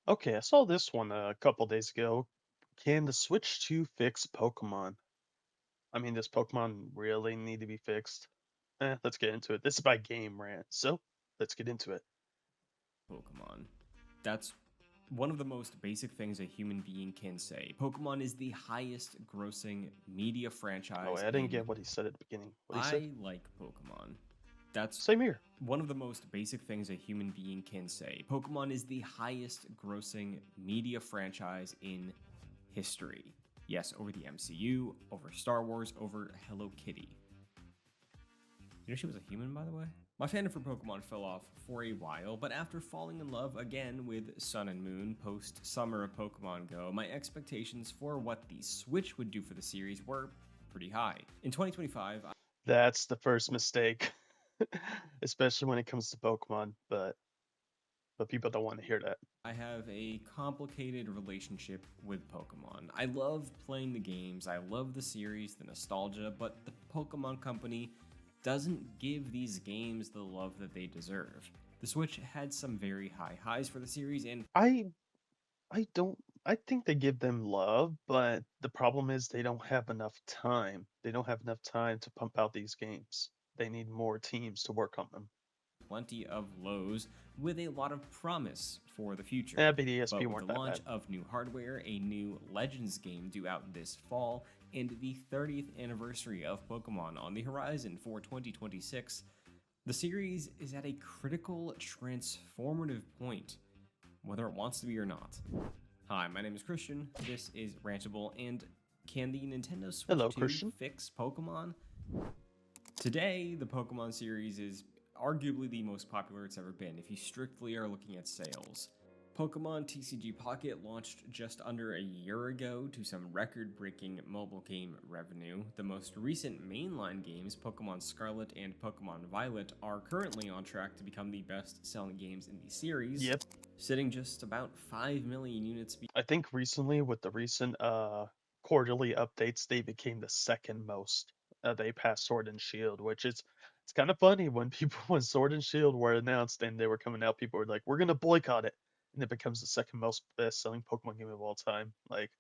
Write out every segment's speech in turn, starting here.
Okay, I saw this one a couple days ago. Can the Switch 2 fix Pokemon? I mean, does Pokemon really need to be fixed? Let's get into it. This is by Game Rant, so let's get into it. Pokemon. That's one of the most basic things a human being can say. Pokemon is the highest grossing media Oh, franchise I didn't in. get what he said at the beginning. What he said? I like Pokemon. That's Same here. one of the most basic things a human being can say. Pokemon is the highest grossing media franchise in history. Yes, over the MCU, over Star Wars, over Hello Kitty. You know she was a human, by the way? My fandom for Pokemon fell off for a while, but after falling in love again with Sun and Moon post Summer of Pokemon Go, my expectations for what the Switch would do for the series were pretty high. In 2025, That's the first mistake, especially when it comes to Pokemon, but people don't want to hear that. I have a complicated relationship with Pokemon. I love playing the games, I love the series, the nostalgia, but the Pokemon Company doesn't give these games the love that they deserve. The Switch had some very high highs for the series, and I I don't I think they give them love, but the problem is they don't have enough time. They don't have enough time to pump out these games. They need more teams to work on them. plenty of lows with a lot of promise for the future. BDSP But with the weren't that launch bad. of new hardware, a new Legends game due out this fall, and the 30th anniversary of Pokemon on the horizon for 2026, the series is at a critical transformative point, whether it wants to be or not. Hi, my name is Christian, this is Rantable, and can the Nintendo Switch Hello, 2 Christian. fix Pokemon? Today, the Pokemon series is arguably the most popular it's ever been if you strictly are looking at sales. Pokemon TCG Pocket launched just under a year ago to some record breaking mobile game revenue. The most recent mainline games, Pokemon Scarlet and Pokemon Violet, are currently on track to become the best selling games in the series, Yep. sitting just about 5 million units. I think recently with the recent quarterly updates, they became the second most. They passed Sword and Shield, which is it's kind of funny when people when Sword and Shield were announced and they were coming out, people were like, "We're gonna boycott it," and it becomes the second most best-selling Pokemon game of all time. Like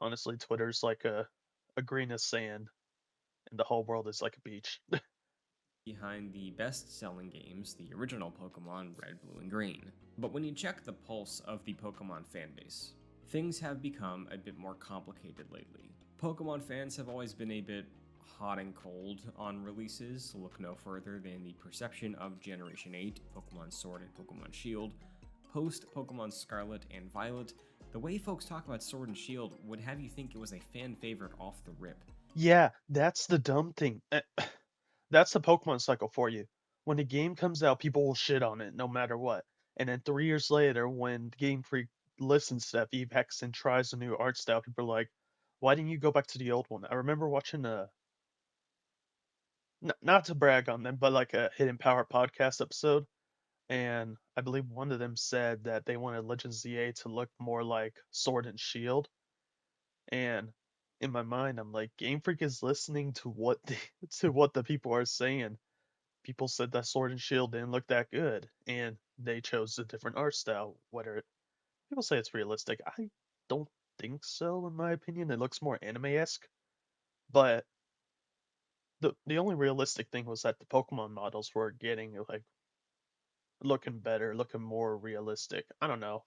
honestly, Twitter's like a grain of sand, and the whole world is like a beach. Behind the best selling games, the original Pokemon Red, Blue, and Green. But when you check the pulse of the Pokemon fanbase, things have become a bit more complicated lately. Pokemon fans have always been a bit hot and cold on releases. Look no further than the perception of Generation 8, Pokemon Sword and Pokemon Shield. Post Pokemon Scarlet and Violet, the way folks talk about Sword and Shield would have you think it was a fan favorite off the rip. Yeah, that's the dumb thing. That's the Pokemon cycle for you. When a game comes out, people will shit on it no matter what. And then 3 years later, when Game Freak listens to that feedback and tries a new art style, people are like, "Why didn't you go back to the old one?" I remember watching not to brag on them, but like a Hidden Power podcast episode, and I believe one of them said that they wanted Legends ZA to look more like Sword and Shield. And in my mind, I'm like, Game Freak is listening to what to what the people are saying. People said that Sword and Shield didn't look that good, and they chose a different art style. Whether people say it's realistic, I don't think so. In my opinion, it looks more anime-esque. But the only realistic thing was that the Pokemon models were getting like looking better, looking more realistic. I don't know.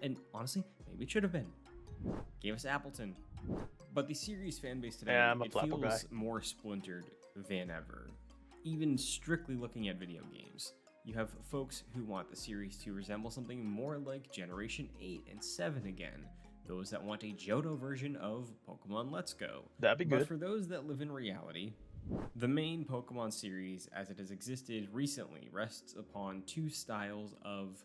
And honestly, maybe it should have been. Gave us Appleton. But the series fanbase Yeah, today, I'm a it Flapple guy. feels more splintered than ever. Even strictly looking at video games. You have folks who want the series to resemble something more like Generation 8 and 7 again. Those that want a Johto version of Pokemon Let's Go. That'd be But good. for those that live in reality, the main Pokemon series as it has existed recently rests upon two styles of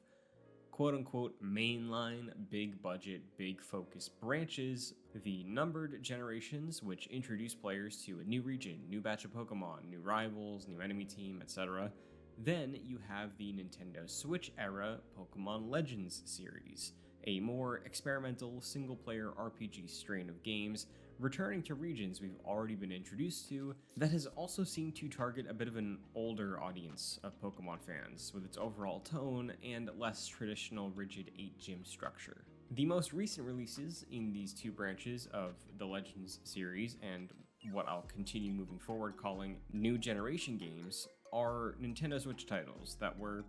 quote unquote mainline, big budget, big focus branches, the numbered generations, which introduce players to a new region, new batch of Pokemon, new rivals, new enemy team, etc. Then you have the Nintendo Switch era Pokemon Legends series, a more experimental single player RPG strain of games returning to regions we've already been introduced to that has also seemed to target a bit of an older audience of Pokemon fans, with its overall tone and less traditional rigid 8-gym structure. The most recent releases in these two branches of the Legends series, and what I'll continue moving forward calling new generation games, are Nintendo Switch titles that were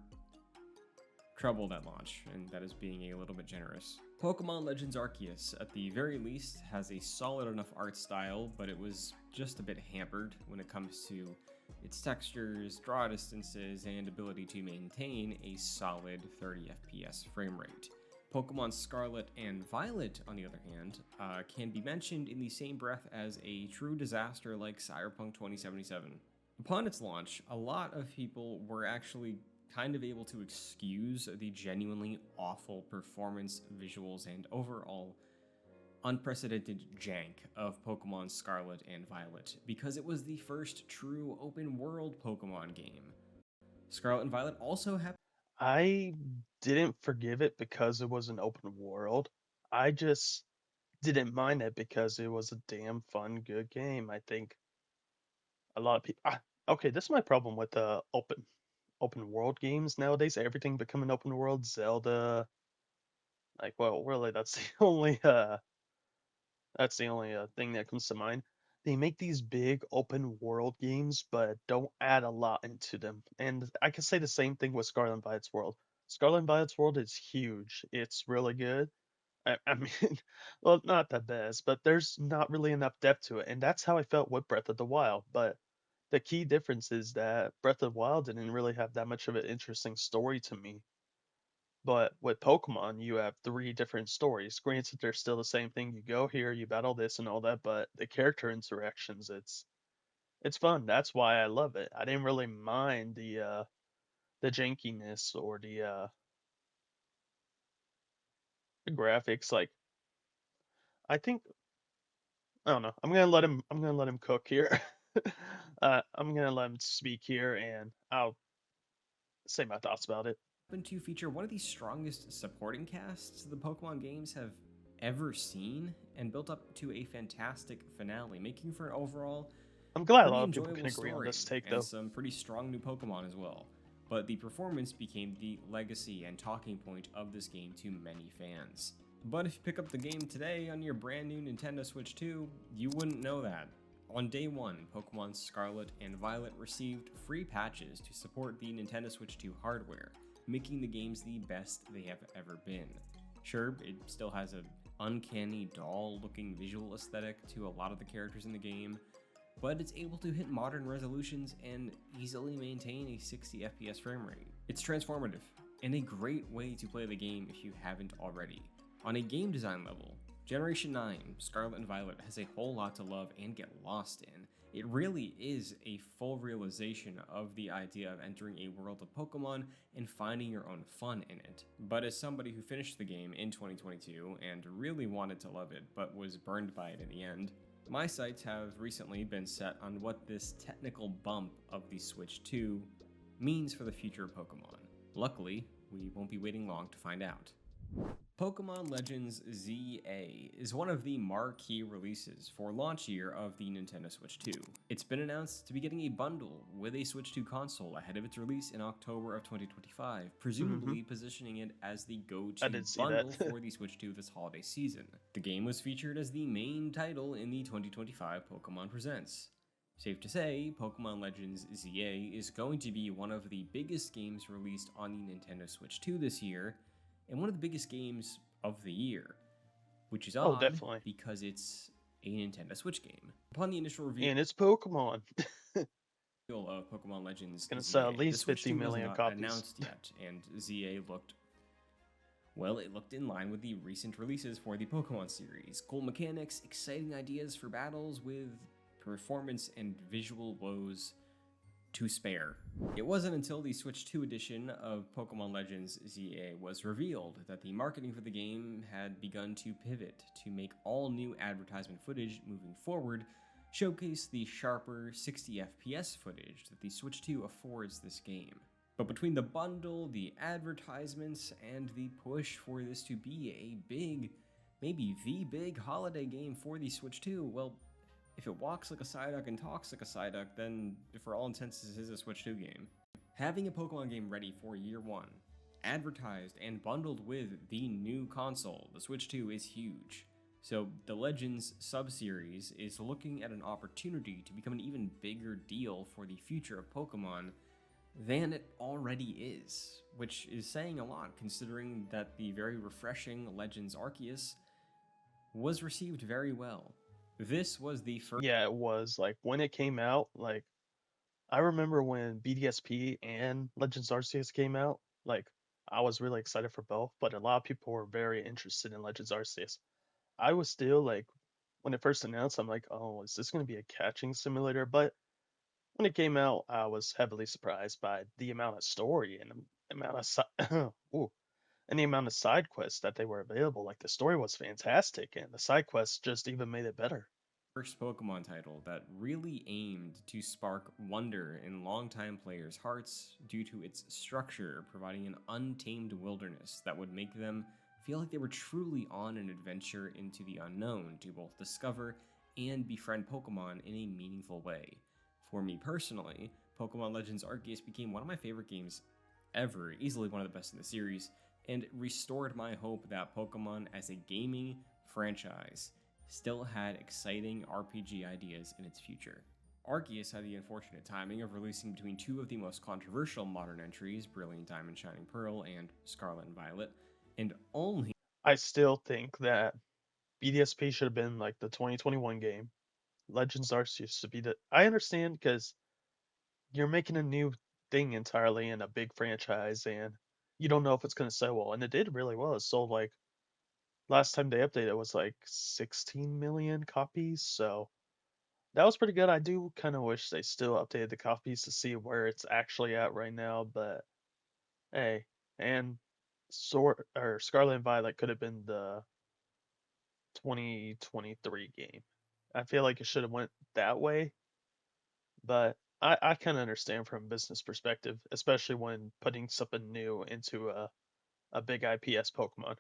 troubled at launch, and that is being a little bit generous. Pokemon Legends Arceus, at the very least, has a solid enough art style, but it was just a bit hampered when it comes to its textures, draw distances, and ability to maintain a solid 30 FPS frame rate. Pokemon Scarlet and Violet, on the other hand, can be mentioned in the same breath as a true disaster like Cyberpunk 2077. Upon its launch, a lot of people were actually kind of able to excuse the genuinely awful performance, visuals, and overall unprecedented jank of Pokemon Scarlet and Violet because it was the first true open world Pokemon game. Scarlet and Violet also have I didn't forgive it because it was an open world. I just didn't mind it because it was a damn fun, good game. I think a lot of people. Okay, this is my problem with open world games nowadays. Everything becoming open world. Zelda, like, well, really, that's the only thing that comes to mind. They make these big open world games, but don't add a lot into them. And I can say the same thing with Scarlet and Violet's World. Scarlet and Violet's World is huge. It's really good. I mean, well, not the best, but there's not really enough depth to it. And that's how I felt with Breath of the Wild. But the key difference is that Breath of the Wild didn't really have that much of an interesting story to me. But with Pokemon, you have three different stories. Granted, they're still the same thing. You go here, you battle this and all that, but the character interactions, it's fun. That's why I love it. I didn't really mind the jankiness or the graphics. Like I think I don't know. I'm gonna let him cook here. I'm gonna let him speak here, and I'll say my thoughts about it. to feature one of the strongest supporting casts the Pokemon games have ever seen, and built up to a fantastic finale, making for an overall I'm glad a pretty lot of people can enjoyable agree on this story, take, and though. some pretty strong new Pokemon as well. But the performance became the legacy and talking point of this game to many fans. But if you pick up the game today on your brand new Nintendo Switch 2, you wouldn't know that. On day one, Pokemon Scarlet and Violet received free patches to support the Nintendo Switch 2 hardware, making the games the best they have ever been. Sure, it still has an uncanny doll-looking visual aesthetic to a lot of the characters in the game, but it's able to hit modern resolutions and easily maintain a 60 FPS frame rate. It's transformative, and a great way to play the game if you haven't already. On a game design level, Generation 9, Scarlet and Violet has a whole lot to love and get lost in. It really is a full realization of the idea of entering a world of Pokemon and finding your own fun in it. But as somebody who finished the game in 2022 and really wanted to love it, but was burned by it in the end, my sights have recently been set on what this technical bump of the Switch 2 means for the future of Pokemon. Luckily, we won't be waiting long to find out. Pokemon Legends ZA is one of the marquee releases for launch year of the Nintendo Switch 2. It's been announced to be getting a bundle with a Switch 2 console ahead of its release in October of 2025, Hmm. presumably positioning it as the I go-to did see that. bundle for the Switch 2 this holiday season. The game was featured as the main title in the 2025 Pokemon Presents. Safe to say, Pokemon Legends ZA is going to be one of the biggest games released on the Nintendo Switch 2 this year, and one of the biggest games of the year, which is Oh, odd definitely. because it's a Nintendo Switch game. Upon the initial reveal And it's Pokemon. of Pokemon Legends It's gonna sell at ZA, the least Switch 50 2 was million not copies. announced yet, and ZA looked well, it looked in line with the recent releases for the Pokemon series. Cool mechanics, exciting ideas for battles with performance and visual woes to spare. It wasn't until the Switch 2 edition of Pokemon Legends ZA was revealed that the marketing for the game had begun to pivot to make all new advertisement footage moving forward showcase the sharper 60 FPS footage that the Switch 2 affords this game. But between the bundle, the advertisements, and the push for this to be a big maybe the big holiday game for the Switch 2. Well, if it walks like a Psyduck and talks like a Psyduck, then for all intents this is a Switch 2 game. Having a Pokemon game ready for year one, advertised and bundled with the new console, the Switch 2, is huge. So the Legends sub-series is looking at an opportunity to become an even bigger deal for the future of Pokemon than it already is, which is saying a lot considering that the very refreshing Legends Arceus was received very well. This was the first Yeah, it was like when it came out, like I remember when BDSP and Legends Arceus came out, like I was really excited for both, but a lot of people were very interested in Legends Arceus. I was still like when it first announced, I'm like, oh, is this going to be a catching simulator? But when it came out, I was heavily surprised by the amount of story and the amount of ooh, and the amount of side quests that they were available. Like the story was fantastic, and the side quests just even made it better. Pokemon title that really aimed to spark wonder in longtime players' hearts due to its structure, providing an untamed wilderness that would make them feel like they were truly on an adventure into the unknown to both discover and befriend Pokemon in a meaningful way. For me personally, Pokemon Legends Arceus became one of my favorite games ever, easily one of the best in the series, and restored my hope that Pokemon as a gaming franchise still had exciting RPG ideas in its future. Arceus had the unfortunate timing of releasing between two of the most controversial modern entries, Brilliant Diamond Shining Pearl and Scarlet and Violet, and only I still think that BDSP should have been like the 2021 game. Legends Arceus should be the. I understand because you're making a new thing entirely in a big franchise, and you don't know if it's going to sell well. And it did really well. It sold like last time they updated it was like 16 million copies, so that was pretty good. I do kind of wish they still updated the copies to see where it's actually at right now, but hey, and Sword or Scarlet and Violet could have been the 2023 game. I feel like it should have went that way, but I kind of understand from a business perspective, especially when putting something new into a big IPS Pokemon.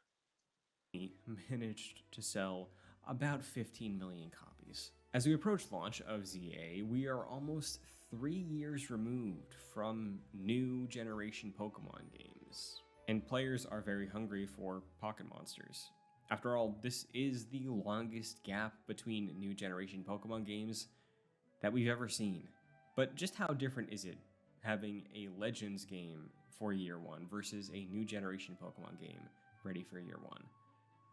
managed to sell about 15 million copies. As we approach launch of ZA, we are almost 3 years removed from new generation Pokemon games, and players are very hungry for pocket monsters. After all, this is the longest gap between new generation Pokemon games that we've ever seen. But just how different is it having a Legends game for year one versus a new generation Pokemon game ready for year one?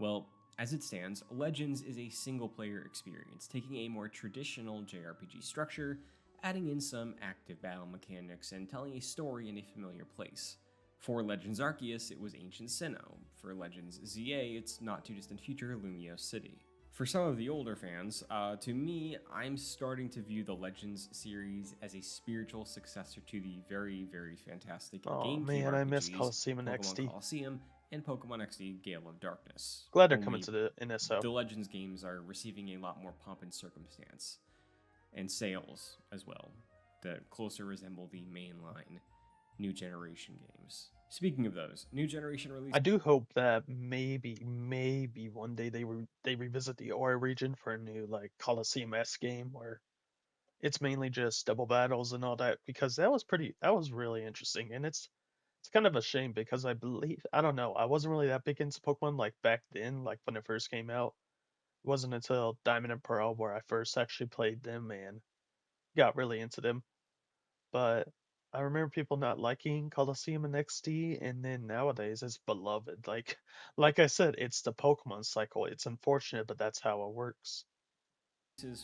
Well, as it stands, Legends is a single player experience, taking a more traditional JRPG structure, adding in some active battle mechanics, and telling a story in a familiar place. For Legends Arceus, it was ancient Sinnoh. For Legends ZA, it's not too distant future Lumiose City. For some of the older fans, to me, I'm starting to view the Legends series as a spiritual successor to the very, very fantastic Oh GameCube man, I miss RPGs, Coliseum and Pokemon XD. Colosseum and Pokemon XD Gale of Darkness. Glad they're coming Only to the NSO. the Legends games are receiving a lot more pomp and circumstance, and sales as well, that closer resemble the mainline new generation games. Speaking of those, new generation release I do hope that maybe one day they revisit the Ori region for a new like Coliseum S game where it's mainly just double battles and all that because that was really interesting and it's kind of a shame because I believe I don't know I wasn't really that big into Pokemon like back then like when it first came out. It wasn't until Diamond and Pearl where I first actually played them and got really into them. But I remember people not liking Colosseum and XD, and then nowadays it's beloved. Like I said, it's the Pokemon cycle. It's unfortunate, but that's how it works.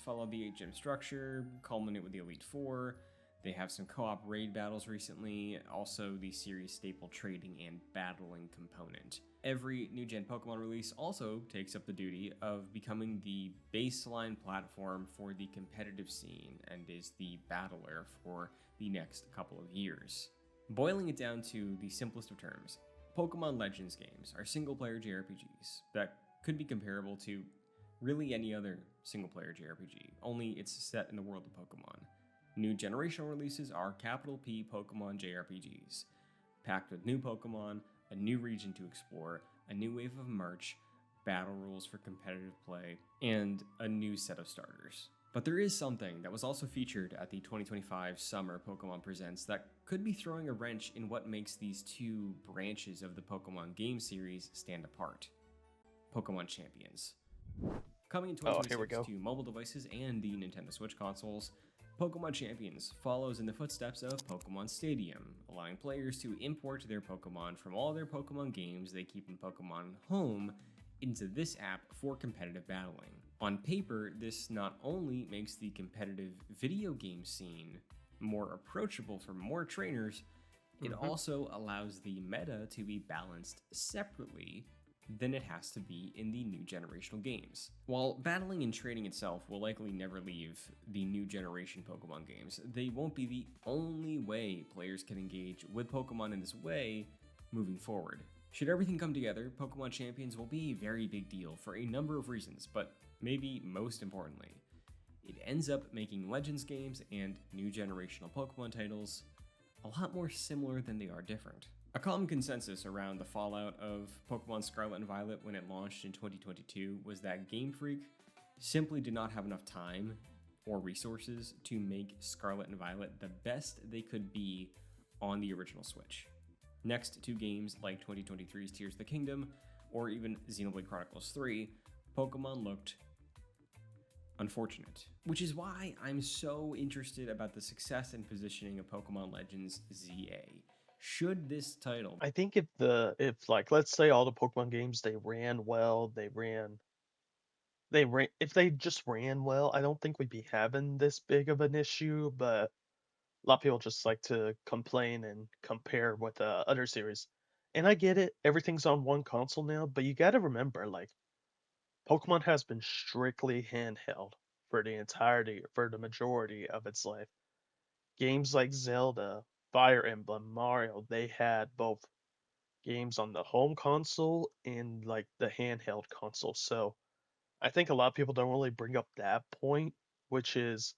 follow the 8 gym structure, culminate with the Elite Four. They have some co op raid battles recently, also the series staple trading and battling component. Every new gen Pokemon release also takes up the duty of becoming the baseline platform for the competitive scene and is the battler for the next couple of years. Boiling it down to the simplest of terms, Pokemon Legends games are single player JRPGs that could be comparable to really any other single player JRPG, only it's set in the world of Pokemon. New generational releases are capital P Pokemon JRPGs, packed with new Pokemon, a new region to explore, a new wave of merch, battle rules for competitive play, and a new set of starters. But there is something that was also featured at the 2025 Summer Pokemon Presents that could be throwing a wrench in what makes these two branches of the Pokemon game series stand apart: Pokemon Champions. Coming in Oh, here we 2026 go. to mobile devices and the Nintendo Switch consoles, Pokemon Champions follows in the footsteps of Pokemon Stadium, allowing players to import their Pokemon from all their Pokemon games they keep in Pokemon Home into this app for competitive battling. On paper, this not only makes the competitive video game scene more approachable for more trainers, it Hmm. also allows the meta to be balanced separately than it has to be in the new generational games. While battling and trading itself will likely never leave the new generation Pokemon games, they won't be the only way players can engage with Pokemon in this way moving forward. Should everything come together, Pokemon Champions will be a very big deal for a number of reasons, but maybe most importantly, it ends up making Legends games and new generational Pokemon titles a lot more similar than they are different. A common consensus around the fallout of Pokemon Scarlet and Violet when it launched in 2022 was that Game Freak simply did not have enough time or resources to make Scarlet and Violet the best they could be on the original Switch. Next to games like 2023's Tears of the Kingdom or even Xenoblade Chronicles 3, Pokemon looked unfortunate, which is why I'm so interested about the success and positioning of Pokemon Legends ZA. Should this title I think if like let's say all the Pokemon games they ran well, if they just ran well, I don't think we'd be having this big of an issue, but a lot of people just like to complain and compare with other series. And I get it, everything's on one console now, but you got to remember, like, Pokemon has been strictly handheld for the majority of its life. Games like Zelda, Fire Emblem, Mario, they had both games on the home console and like the handheld console. So I think a lot of people don't really bring up that point, which is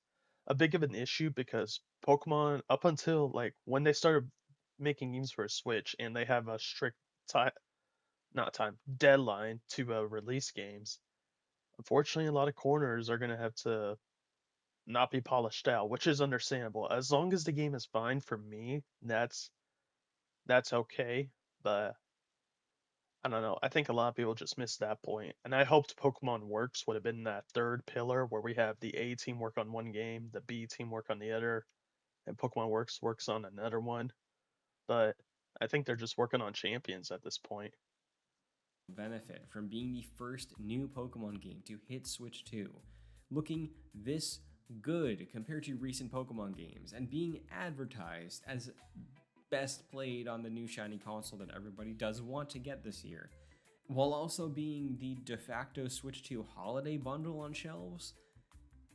a big of an issue because Pokemon, up until like when they started making games for a Switch and they have a strict time, not time, deadline to release games, unfortunately, a lot of corners are going to have to not be polished out, which is understandable. As long as the game is fine for me, that's okay. But I don't know. I think a lot of people just missed that point. And I hoped Pokemon Works would have been that third pillar where we have the A team work on one game, the B team work on the other, and Pokemon Works works on another one. But I think they're just working on champions at this point. benefit from being the first new Pokemon game to hit Switch 2, looking this good compared to recent Pokemon games, and being advertised as best played on the new shiny console that everybody does want to get this year, while also being the de facto Switch 2 holiday bundle on shelves,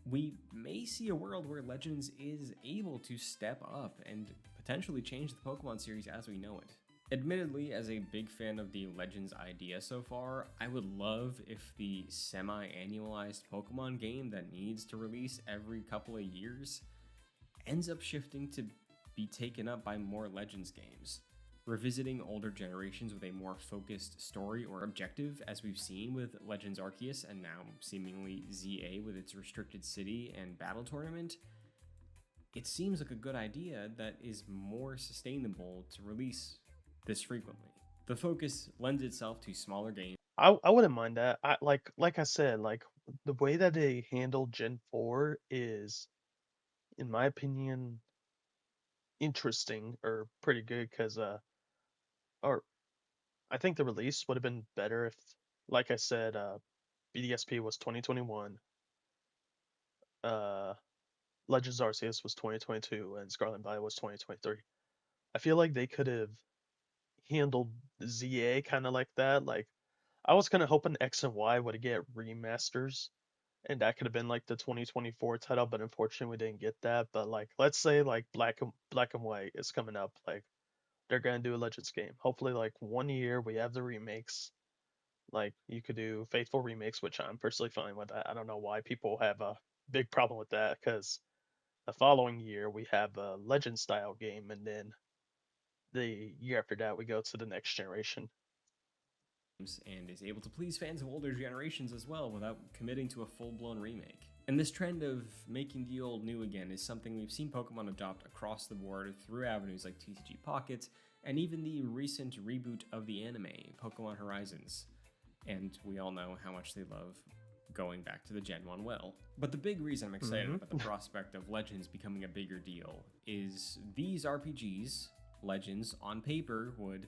we may see a world where Legends is able to step up and potentially change the Pokemon series as we know it. Admittedly, as a big fan of the Legends idea so far, I would love if the semi-annualized Pokemon game that needs to release every couple of years ends up shifting to be taken up by more Legends games, revisiting older generations with a more focused story or objective, as we've seen with Legends Arceus and now seemingly ZA with its restricted city and battle tournament. It seems like a good idea that is more sustainable to release this frequently. The focus lends itself to smaller games. I wouldn't mind that. I said, like the way that they handled Gen 4 is, in my opinion, interesting or pretty good because or I think the release would have been better if, like I said, BDSP was 2021, uh, Legends Arceus was 2022, and Scarlet and Violet was 2023. I feel like they could have handled ZA kind of like that. Like I was kind of hoping X and Y would get remasters, and that could have been like the 2024 title, but unfortunately we didn't get that. But like, let's say like Black and White is coming up, like they're gonna do a Legends game. Hopefully, like 1 year we have the remakes. Like you could do faithful remakes, which I'm personally fine with that. I don't know why people have a big problem with that, because the following year we have a Legend style game, and then the year after that we go to the next generation. games and is able to please fans of older generations as well without committing to a full-blown remake. And this trend of making the old new again is something we've seen Pokemon adopt across the board through avenues like TCG Pockets and even the recent reboot of the anime, Pokemon Horizons. And we all know how much they love going back to the Gen 1 well. But the big reason I'm excited about the prospect of Legends becoming a bigger deal is these RPGs, Legends, on paper would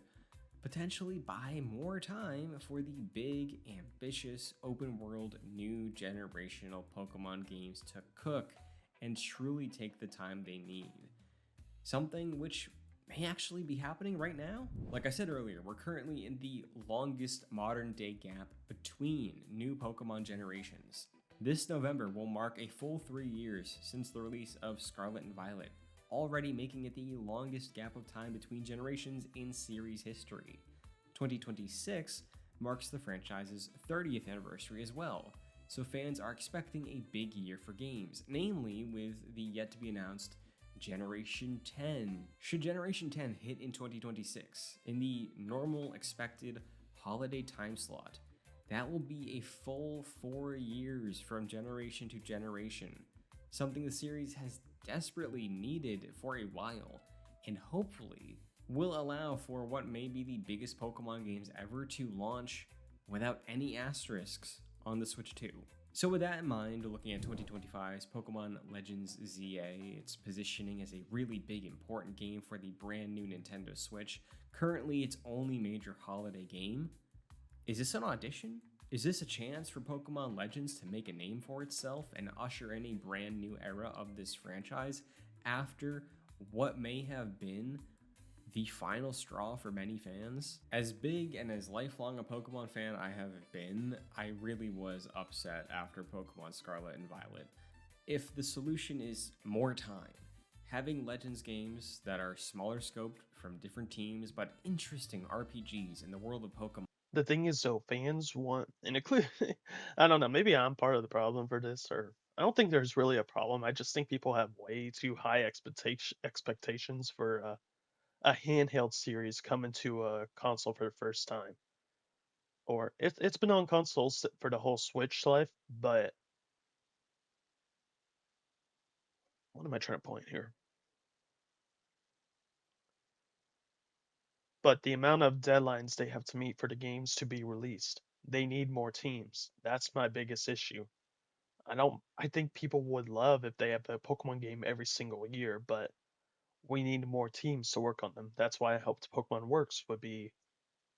potentially buy more time for the big, ambitious, open world, new generational Pokemon games to cook and truly take the time they need. Something which may actually be happening right now. Like I said earlier, we're currently in the longest modern day gap between new Pokemon generations. This November will mark a full 3 years since the release of Scarlet and Violet, already making it the longest gap of time between generations in series history. 2026 marks the franchise's 30th anniversary as well, so fans are expecting a big year for games, namely with the yet to be announced Generation 10. Should Generation 10 hit in 2026, in the normal expected holiday time slot, that will be a full 4 years from generation to generation, something the series has desperately needed for a while, and hopefully will allow for what may be the biggest Pokemon games ever to launch without any asterisks on the Switch 2. So with that in mind, looking at 2025's Pokemon Legends ZA, its positioning as a really big important game for the brand new Nintendo Switch, currently its only major holiday game, is this an audition? Is this a chance for Pokemon Legends to make a name for itself and usher in a brand new era of this franchise after what may have been the final straw for many fans? As big and as lifelong a Pokemon fan I have been, I really was upset after Pokemon Scarlet and Violet. If the solution is more time, having Legends games that are smaller scoped from different teams but interesting RPGs in the world of Pokemon. The thing is, though, fans want, and include, I don't know, maybe I'm part of the problem for this, or I don't think there's really a problem. I just think people have way too high expectations for a handheld series coming to a console for the first time. Or it's been on consoles for the whole Switch life, but what am I trying to point here? But the amount of deadlines they have to meet for the games to be released, they need more teams. That's my biggest issue. I think people would love if they have a Pokemon game every single year, but we need more teams to work on them. That's why I hoped Pokemon Works would be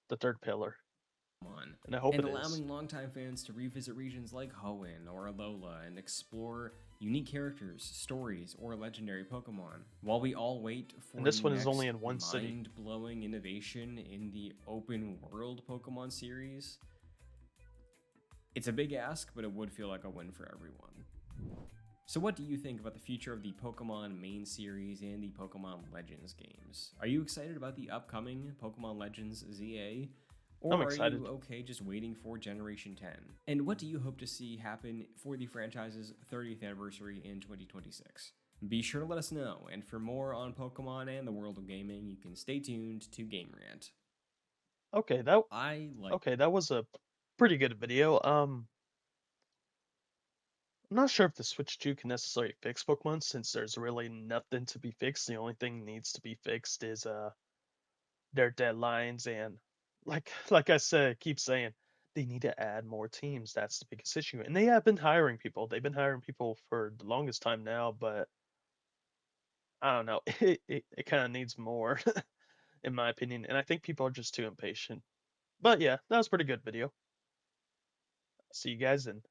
the third pillar, and I hope And it is. allowing longtime fans to revisit regions like Hoenn or Alola and explore unique characters, stories, or legendary Pokemon. While we all wait And for this the one is only next in one city. mind-blowing innovation in the open world Pokemon series, it's a big ask, but it would feel like a win for everyone. So what do you think about the future of the Pokemon main series and the Pokemon Legends games? Are you excited about the upcoming Pokemon Legends ZA? I'm Or are you excited. okay just waiting for Generation 10? And what do you hope to see happen for the franchise's 30th anniversary in 2026? Be sure to let us know, and for more on Pokemon and the world of gaming, you can stay tuned to Game Rant. Okay, that I like okay, that was a pretty good video. I'm not sure if the Switch 2 can necessarily fix Pokemon since there's really nothing to be fixed. The only thing needs to be fixed is their deadlines and like I said, keep saying they need to add more teams. That's the biggest issue. And they have been hiring people. They've been hiring people for the longest time now, but I don't know. It kind of needs more in my opinion, and I think people are just too impatient. But yeah, that was a pretty good video. See you guys in